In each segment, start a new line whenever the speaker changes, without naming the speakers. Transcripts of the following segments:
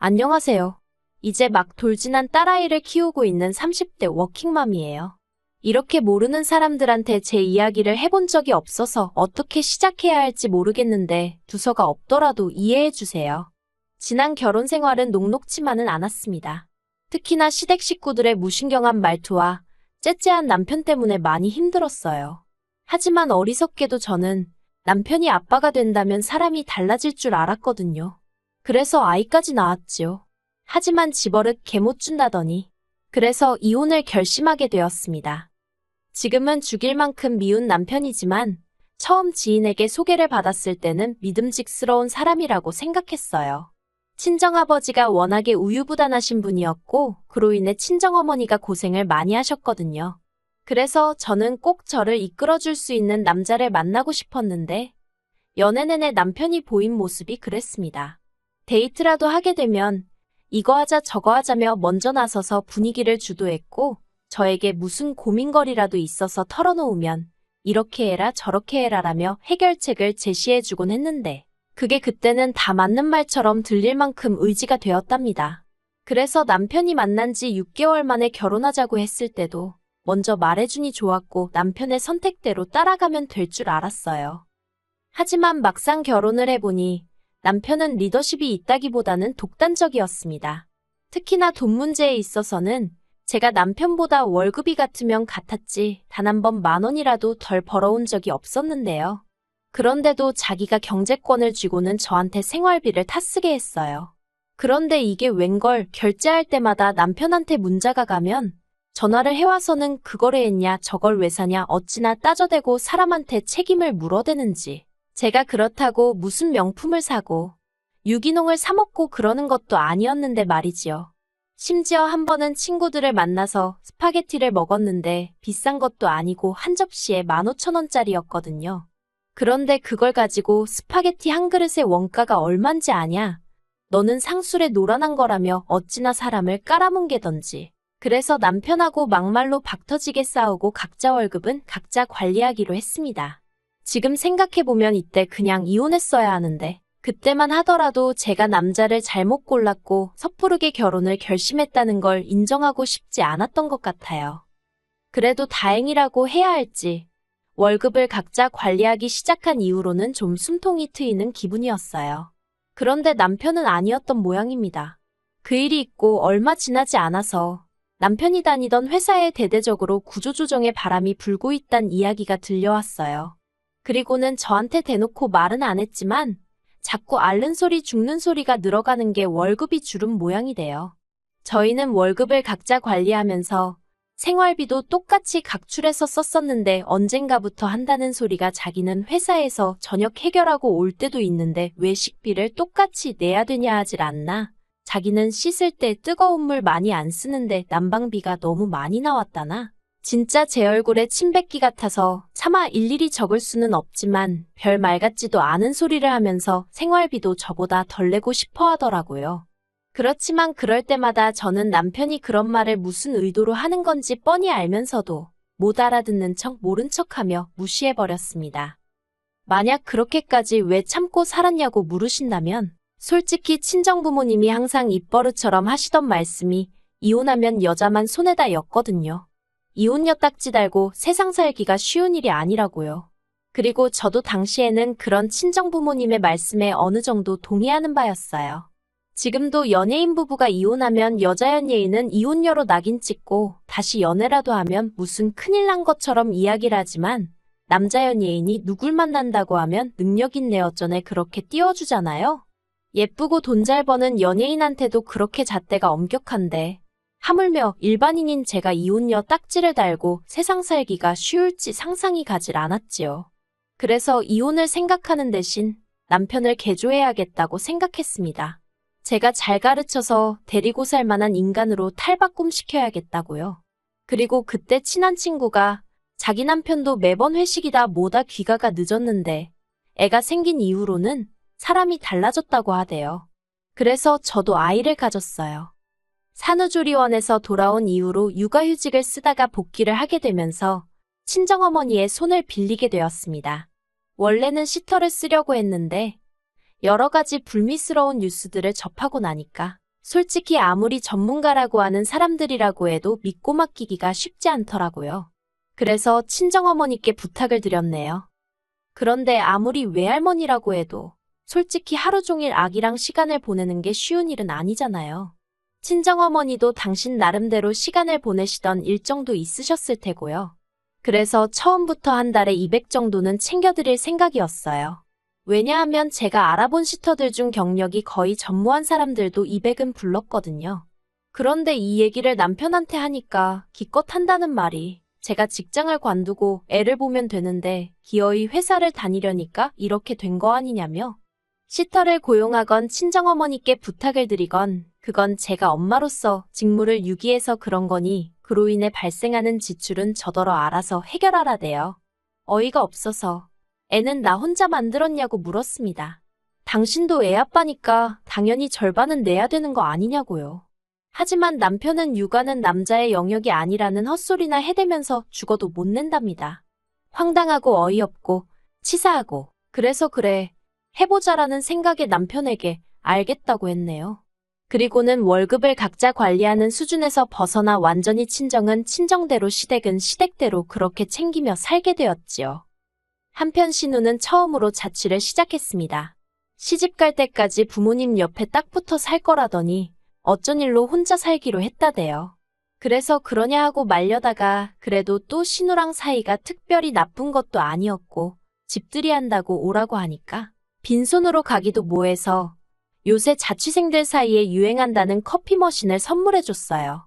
안녕하세요. 이제 막 돌진한 딸아이를 키우고 있는 30대 워킹맘이에요. 이렇게 모르는 사람들한테 제 이야기를 해본 적이 없어서 어떻게 시작해야 할지 모르겠는데 두서가 없더라도 이해해 주세요. 지난 결혼 생활은 녹록지만은 않았습니다. 특히나 시댁 식구들의 무신경한 말투와 째째한 남편 때문에 많이 힘들었어요. 하지만 어리석게도 저는 남편이 아빠가 된다면 사람이 달라질 줄 알았거든요. 그래서 아이까지 낳았지요. 하지만 집버릇 개 못 준다더니. 그래서 이혼을 결심하게 되었습니다. 지금은 죽일 만큼 미운 남편이지만 처음 지인에게 소개를 받았을 때는 믿음직스러운 사람이라고 생각했어요. 친정아버지가 워낙에 우유부단하신 분이었고 그로 인해 친정어머니가 고생을 많이 하셨거든요. 그래서 저는 꼭 저를 이끌어줄 수 있는 남자를 만나고 싶었는데 연애 내내 남편이 보인 모습이 그랬습니다. 데이트라도 하게 되면 이거 하자 저거 하자며 먼저 나서서 분위기를 주도했고 저에게 무슨 고민거리라도 있어서 털어놓으면 이렇게 해라 저렇게 해라라며 해결책을 제시해주곤 했는데 그게 그때는 다 맞는 말처럼 들릴 만큼 의지가 되었답니다. 그래서 남편이 만난 지 6개월 만에 결혼하자고 했을 때도 먼저 말해주니 좋았고 남편의 선택대로 따라가면 될 줄 알았어요. 하지만 막상 결혼을 해보니 남편은 리더십이 있다기보다는 독단적이었습니다. 특히나 돈 문제에 있어서는 제가 남편보다 월급이 같으면 같았지 단 한 번 10,000원이라도 덜 벌어온 적이 없었는데요. 그런데도 자기가 경제권을 쥐고는 저한테 생활비를 타쓰게 했어요. 그런데 이게 웬걸 결제할 때마다 남편한테 문자가 가면 전화를 해와서는 그걸 왜 했냐 저걸 왜 사냐 어찌나 따져대고 사람한테 책임을 물어대는지 제가 그렇다고 무슨 명품을 사고 유기농을 사 먹고 그러는 것도 아니었는데 말이지요. 심지어 한 번은 친구들을 만나서 스파게티를 먹었는데 비싼 것도 아니고 한 접시에 15,000원짜리였거든요. 그런데 그걸 가지고 스파게티 한 그릇의 원가가 얼만지 아냐? 너는 상술에 노란한 거라며 어찌나 사람을 깔아뭉개던지. 그래서 남편하고 막말로 박터지게 싸우고 각자 월급은 각자 관리하기로 했습니다. 지금 생각해보면 이때 그냥 이혼했어야 하는데 그때만 하더라도 제가 남자를 잘못 골랐고 섣부르게 결혼을 결심했다는 걸 인정하고 싶지 않았던 것 같아요. 그래도 다행이라고 해야 할지 월급을 각자 관리하기 시작한 이후로는 좀 숨통이 트이는 기분이었어요. 그런데 남편은 아니었던 모양입니다. 그 일이 있고 얼마 지나지 않아서 남편이 다니던 회사에 대대적으로 구조조정의 바람이 불고 있단 이야기가 들려왔어요. 그리고는 저한테 대놓고 말은 안 했지만 자꾸 앓는 소리 죽는 소리가 늘어가는 게 월급이 줄은 모양이 돼요. 저희는 월급을 각자 관리하면서 생활비도 똑같이 각출해서 썼었는데 언젠가부터 한다는 소리가 자기는 회사에서 저녁 해결하고 올 때도 있는데 왜 식비를 똑같이 내야 되냐 하질 않나. 자기는 씻을 때 뜨거운 물 많이 안 쓰는데 난방비가 너무 많이 나왔다나. 진짜 제 얼굴에 침 뱉기 같아서 차마 일일이 적을 수는 없지만 별 말 같지도 않은 소리를 하면서 생활비도 저보다 덜 내고 싶어 하더라고요. 그렇지만 그럴 때마다 저는 남편이 그런 말을 무슨 의도로 하는 건지 뻔히 알면서도 못 알아듣는 척 모른 척하며 무시해버렸습니다. 만약 그렇게까지 왜 참고 살았냐고 물으신다면 솔직히 친정부모님이 항상 입버릇처럼 하시던 말씀이 이혼하면 여자만 손해다 였거든요. 이혼녀 딱지 달고 세상 살기가 쉬운 일이 아니라고요. 그리고 저도 당시에는 그런 친정부모님의 말씀에 어느 정도 동의하는 바였어요. 지금도 연예인 부부가 이혼하면 여자 연예인은 이혼녀로 낙인 찍고 다시 연애라도 하면 무슨 큰일 난 것처럼 이야기를 하지만 남자 연예인이 누굴 만난다고 하면 능력 있네 어쩌네 그렇게 띄워주잖아요. 예쁘고 돈 잘 버는 연예인한테도 그렇게 잣대가 엄격한데 하물며 일반인인 제가 이혼녀 딱지를 달고 세상 살기가 쉬울지 상상이 가질 않았지요. 그래서 이혼을 생각하는 대신 남편을 개조해야겠다고 생각했습니다. 제가 잘 가르쳐서 데리고 살 만한 인간으로 탈바꿈시켜야겠다고요. 그리고 그때 친한 친구가 자기 남편도 매번 회식이다 뭐다 귀가가 늦었는데 애가 생긴 이후로는 사람이 달라졌다고 하대요. 그래서 저도 아이를 가졌어요. 산후조리원에서 돌아온 이후로 육아휴직을 쓰다가 복귀를 하게 되면서 친정어머니의 손을 빌리게 되었습니다. 원래는 시터를 쓰려고 했는데 여러 가지 불미스러운 뉴스들을 접하고 나니까 솔직히 아무리 전문가라고 하는 사람들이라고 해도 믿고 맡기기가 쉽지 않더라고요. 그래서 친정어머니께 부탁을 드렸네요. 그런데 아무리 외할머니라고 해도 솔직히 하루 종일 아기랑 시간을 보내는 게 쉬운 일은 아니잖아요. 친정어머니도 당신 나름대로 시간을 보내시던 일정도 있으셨을 테고요. 그래서 처음부터 한 달에 200 정도는 챙겨드릴 생각이었어요. 왜냐하면 제가 알아본 시터들 중 경력이 거의 전무한 사람들도 200은 불렀거든요. 그런데 이 얘기를 남편한테 하니까 기껏 한다는 말이 제가 직장을 관두고 애를 보면 되는데 기어이 회사를 다니려니까 이렇게 된 거 아니냐며. 시터를 고용하건 친정어머니께 부탁을 드리건 그건 제가 엄마로서 직무를 유기해서 그런 거니 그로 인해 발생하는 지출은 저더러 알아서 해결하라대요. 어이가 없어서 애는 나 혼자 만들었냐고 물었습니다. 당신도 애 아빠니까 당연히 절반은 내야 되는 거 아니냐고요. 하지만 남편은 육아는 남자의 영역이 아니라는 헛소리나 해대면서 죽어도 못 낸답니다. 황당하고 어이없고 치사하고 그래서 그래 해보자라는 생각에 남편에게 알겠다고 했네요. 그리고는 월급을 각자 관리하는 수준에서 벗어나 완전히 친정은 친정대로 시댁은 시댁대로 그렇게 챙기며 살게 되었지요. 한편 신우는 처음으로 자취를 시작했습니다. 시집갈 때까지 부모님 옆에 딱 붙어 살 거라더니 어쩐 일로 혼자 살기로 했다대요. 그래서 그러냐 하고 말려다가 그래도 또 신우랑 사이가 특별히 나쁜 것도 아니었고 집들이 한다고 오라고 하니까 빈손으로 가기도 뭐해서 요새 자취생들 사이에 유행한다는 커피 머신을 선물해줬어요.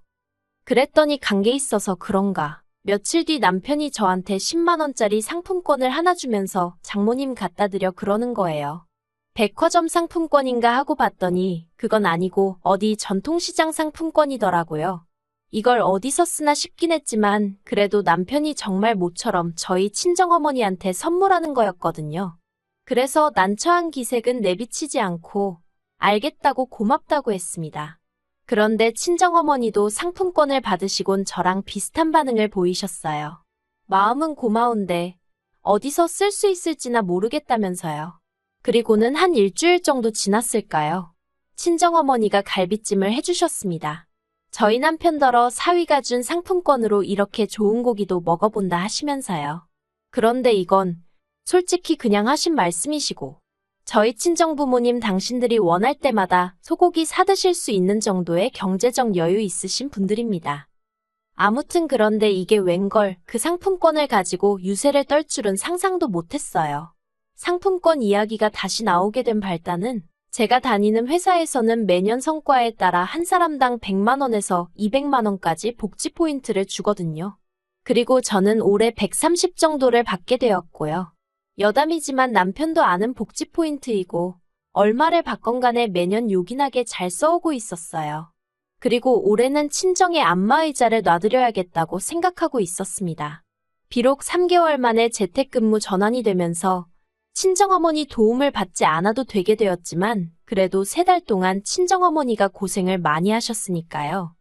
그랬더니 관계 있어서 그런가 며칠 뒤 남편이 저한테 10만 원짜리 상품권을 하나 주면서 장모님 갖다 드려 그러는 거예요. 백화점 상품권인가 하고 봤더니 그건 아니고 어디 전통시장 상품권이더라고요. 이걸 어디서 쓰나 싶긴 했지만 그래도 남편이 정말 모처럼 저희 친정어머니한테 선물하는 거였거든요. 그래서 난처한 기색은 내비치지 않고 알겠다고 고맙다고 했습니다. 그런데 친정어머니도 상품권을 받으시곤 저랑 비슷한 반응을 보이셨어요. 마음은 고마운데 어디서 쓸 수 있을지나 모르겠다면서요. 그리고는 한 일주일 정도 지났을까요? 친정어머니가 갈비찜을 해주셨습니다. 저희 남편더러 사위가 준 상품권으로 이렇게 좋은 고기도 먹어본다 하시면서요. 그런데 이건 솔직히 그냥 하신 말씀이시고 저희 친정부모님 당신들이 원할 때마다 소고기 사드실 수 있는 정도의 경제적 여유 있으신 분들입니다. 아무튼 그런데 이게 웬걸 그 상품권을 가지고 유세를 떨 줄은 상상도 못했어요. 상품권 이야기가 다시 나오게 된 발단은 제가 다니는 회사에서는 매년 성과에 따라 한 사람당 100만 원에서 200만 원까지 복지 포인트를 주거든요. 그리고 저는 올해 130 정도를 받게 되었고요. 여담이지만 남편도 아는 복지 포인트이고 얼마를 받건 간에 매년 요긴하게 잘 써오고 있었어요. 그리고 올해는 친정에 안마의자를 놔드려야겠다고 생각하고 있었습니다. 비록 3개월 만에 재택근무 전환이 되면서 친정어머니 도움을 받지 않아도 되게 되었지만 그래도 3달 동안 친정어머니가 고생을 많이 하셨으니까요.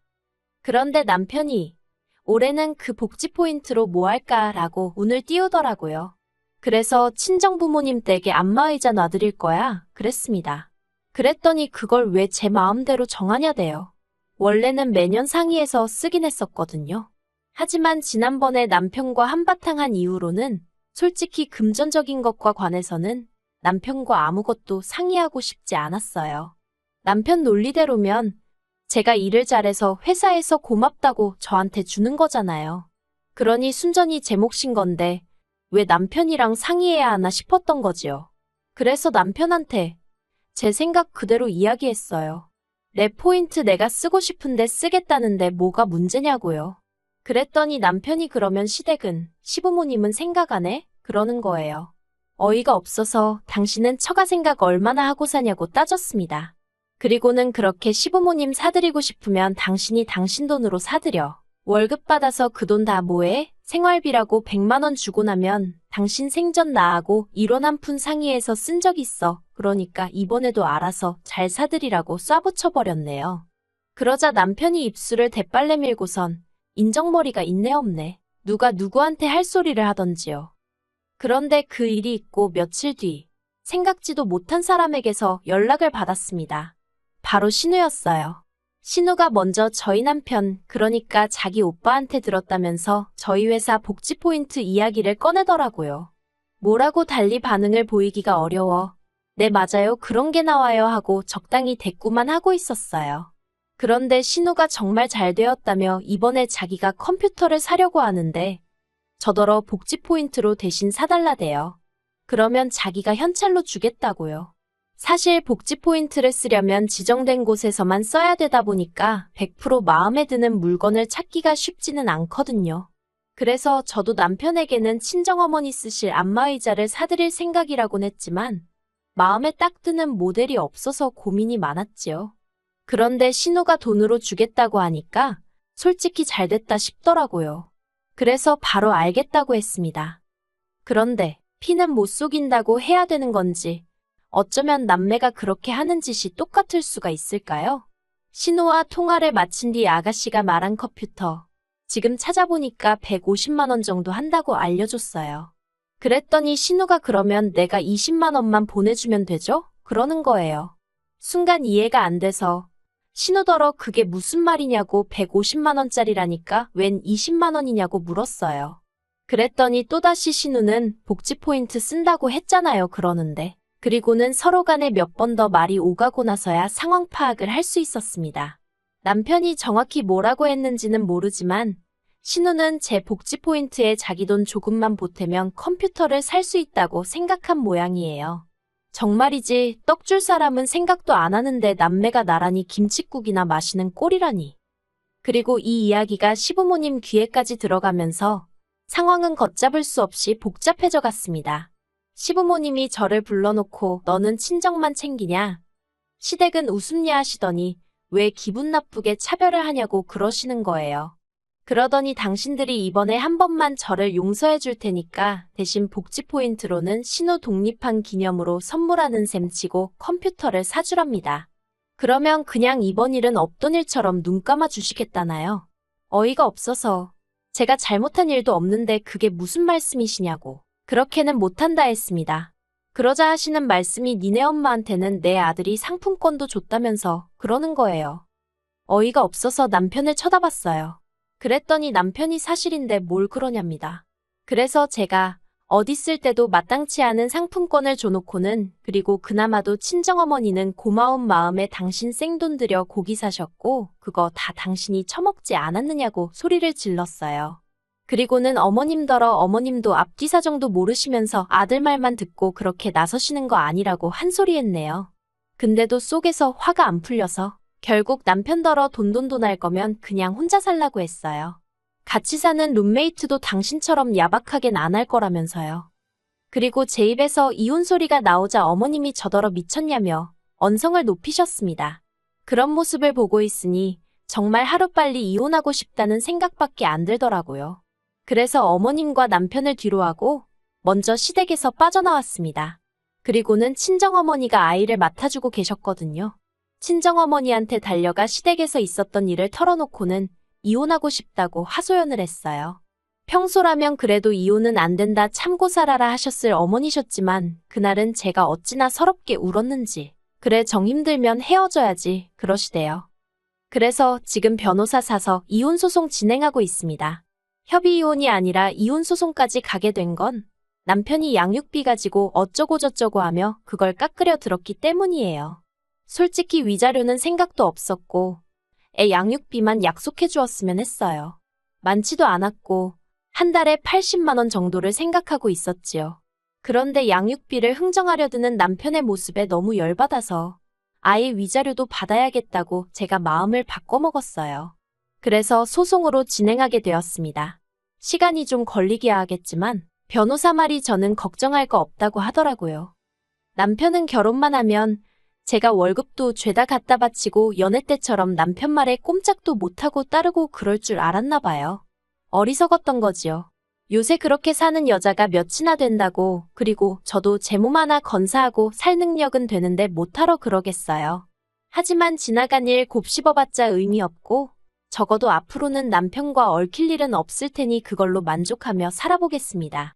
그런데 남편이 올해는 그 복지 포인트로 뭐 할까라고 운을 띄우더라고요. 그래서 친정부모님 댁에 안마의자 놔드릴 거야 그랬습니다. 그랬더니 그걸 왜 제 마음대로 정하냐대요. 원래는 매년 상의해서 쓰긴 했었거든요. 하지만 지난번에 남편과 한바탕 한 이후로는 솔직히 금전적인 것과 관해서는 남편과 아무것도 상의하고 싶지 않았어요. 남편 논리대로면 제가 일을 잘해서 회사에서 고맙다고 저한테 주는 거잖아요. 그러니 순전히 제 몫인 건데 왜 남편이랑 상의해야 하나 싶었던 거지요. 그래서 남편한테 제 생각 그대로 이야기했어요. 내 포인트 내가 쓰고 싶은데 쓰겠다는데 뭐가 문제냐고요. 그랬더니 남편이 그러면 시댁은 시부모님은 생각 안 해? 그러는 거예요. 어이가 없어서 당신은 처가 생각 얼마나 하고 사냐고 따졌습니다. 그리고는 그렇게 시부모님 사드리고 싶으면 당신이 당신 돈으로 사드려. 월급 받아서 그 돈 다 뭐해? 생활비라고 100만 원 주고 나면 당신 생전 나하고 1원 한 푼 상의해서 쓴 적 있어. 그러니까 이번에도 알아서 잘 사드리라고 쏴붙여버렸네요. 그러자 남편이 입술을 대빨래 밀고선 인정머리가 있네 없네. 누가 누구한테 할 소리를 하던지요. 그런데 그 일이 있고 며칠 뒤 생각지도 못한 사람에게서 연락을 받았습니다. 바로 신우였어요. 신우가 먼저 저희 남편, 그러니까 자기 오빠한테 들었다면서 저희 회사 복지 포인트 이야기를 꺼내더라고요. 뭐라고 달리 반응을 보이기가 어려워. 네, 맞아요. 그런 게 나와요 하고 적당히 대꾸만 하고 있었어요. 그런데 신우가 정말 잘 되었다며 이번에 자기가 컴퓨터를 사려고 하는데 저더러 복지 포인트로 대신 사달라대요. 그러면 자기가 현찰로 주겠다고요. 사실 복지 포인트를 쓰려면 지정된 곳에서만 써야 되다 보니까 100% 마음에 드는 물건을 찾기가 쉽지는 않거든요. 그래서 저도 남편에게는 친정어머니 쓰실 안마의자를 사드릴 생각이라곤 했지만 마음에 딱 드는 모델이 없어서 고민이 많았지요. 그런데 신우가 돈으로 주겠다고 하니까 솔직히 잘 됐다 싶더라고요. 그래서 바로 알겠다고 했습니다. 그런데 피는 못 속인다고 해야 되는 건지 어쩌면 남매가 그렇게 하는 짓이 똑같을 수가 있을까요? 신우와 통화를 마친 뒤 아가씨가 말한 컴퓨터. 지금 찾아보니까 150만 원 정도 한다고 알려줬어요. 그랬더니 신우가 그러면 내가 20만 원만 보내주면 되죠? 그러는 거예요. 순간 이해가 안 돼서 신우더러 그게 무슨 말이냐고 150만 원짜리라니까 웬 20만 원이냐고 물었어요. 그랬더니 또다시 신우는 복지 포인트 쓴다고 했잖아요 그러는데. 그리고는 서로 간에 몇 번 더 말이 오가고 나서야 상황 파악을 할 수 있었습니다. 남편이 정확히 뭐라고 했는지는 모르지만 신우는 제 복지 포인트에 자기 돈 조금만 보태면 컴퓨터를 살 수 있다고 생각한 모양이에요. 정말이지 떡 줄 사람은 생각도 안 하는데 남매가 나란히 김칫국이나 마시는 꼴이라니. 그리고 이 이야기가 시부모님 귀에까지 들어가면서 상황은 걷잡을 수 없이 복잡해져 갔습니다. 시부모님이 저를 불러놓고 너는 친정만 챙기냐? 시댁은 웃음냐 하시더니 왜 기분 나쁘게 차별을 하냐고 그러시는 거예요. 그러더니 당신들이 이번에 한 번만 저를 용서해 줄 테니까 대신 복지 포인트로는 신우 독립한 기념으로 선물하는 셈 치고 컴퓨터를 사주랍니다. 그러면 그냥 이번 일은 없던 일처럼 눈 감아 주시겠다나요? 어이가 없어서 제가 잘못한 일도 없는데 그게 무슨 말씀이시냐고. 그렇게는 못한다 했습니다. 그러자 하시는 말씀이 니네 엄마한테는 내 아들이 상품권도 줬다면서 그러는 거예요. 어이가 없어서 남편을 쳐다봤어요. 그랬더니 남편이 사실인데 뭘 그러냐입니다. 그래서 제가 어디 쓸 때도 마땅치 않은 상품권을 줘놓고는 그리고 그나마도 친정어머니는 고마운 마음에 당신 생돈 들여 고기 사셨고 그거 다 당신이 처먹지 않았느냐고 소리를 질렀어요. 그리고는 어머님더러 어머님도 앞뒤 사정도 모르시면서 아들 말만 듣고 그렇게 나서시는 거 아니라고 한 소리 했네요. 근데도 속에서 화가 안 풀려서 결국 남편더러 돈돈돈 할 거면 그냥 혼자 살라고 했어요. 같이 사는 룸메이트도 당신처럼 야박하겐 안 할 거라면서요. 그리고 제 입에서 이혼 소리가 나오자 어머님이 저더러 미쳤냐며 언성을 높이셨습니다. 그런 모습을 보고 있으니 정말 하루빨리 이혼하고 싶다는 생각밖에 안 들더라고요. 그래서 어머님과 남편을 뒤로하고 먼저 시댁에서 빠져나왔습니다. 그리고는 친정어머니가 아이를 맡아주고 계셨거든요. 친정어머니한테 달려가 시댁에서 있었던 일을 털어놓고는 이혼하고 싶다고 하소연을 했어요. 평소라면 그래도 이혼은 안 된다 참고 살아라 하셨을 어머니셨지만 그날은 제가 어찌나 서럽게 울었는지 그래 정 힘들면 헤어져야지 그러시대요. 그래서 지금 변호사 사서 이혼소송 진행하고 있습니다. 협의이혼이 아니라 이혼소송까지 가게 된 건 남편이 양육비 가지고 어쩌고저쩌고 하며 그걸 깎으려 들었기 때문이에요. 솔직히 위자료는 생각도 없었고 애 양육비만 약속해 주었으면 했어요. 많지도 않았고 한 달에 80만 원 정도를 생각하고 있었지요. 그런데 양육비를 흥정하려 드는 남편의 모습에 너무 열받아서 아이 위자료도 받아야겠다고 제가 마음을 바꿔먹었어요. 그래서 소송으로 진행하게 되었습니다. 시간이 좀 걸리기야 하겠지만 변호사 말이 저는 걱정할 거 없다고 하더라고요. 남편은 결혼만 하면 제가 월급도 죄다 갖다 바치고 연애 때처럼 남편 말에 꼼짝도 못하고 따르고 그럴 줄 알았나 봐요. 어리석었던 거지요. 요새 그렇게 사는 여자가 몇이나 된다고. 그리고 저도 제 몸 하나 건사하고 살 능력은 되는데 못하러 그러겠어요. 하지만 지나간 일 곱씹어봤자 의미 없고 적어도 앞으로는 남편과 얽힐 일은 없을 테니 그걸로 만족하며 살아보겠습니다.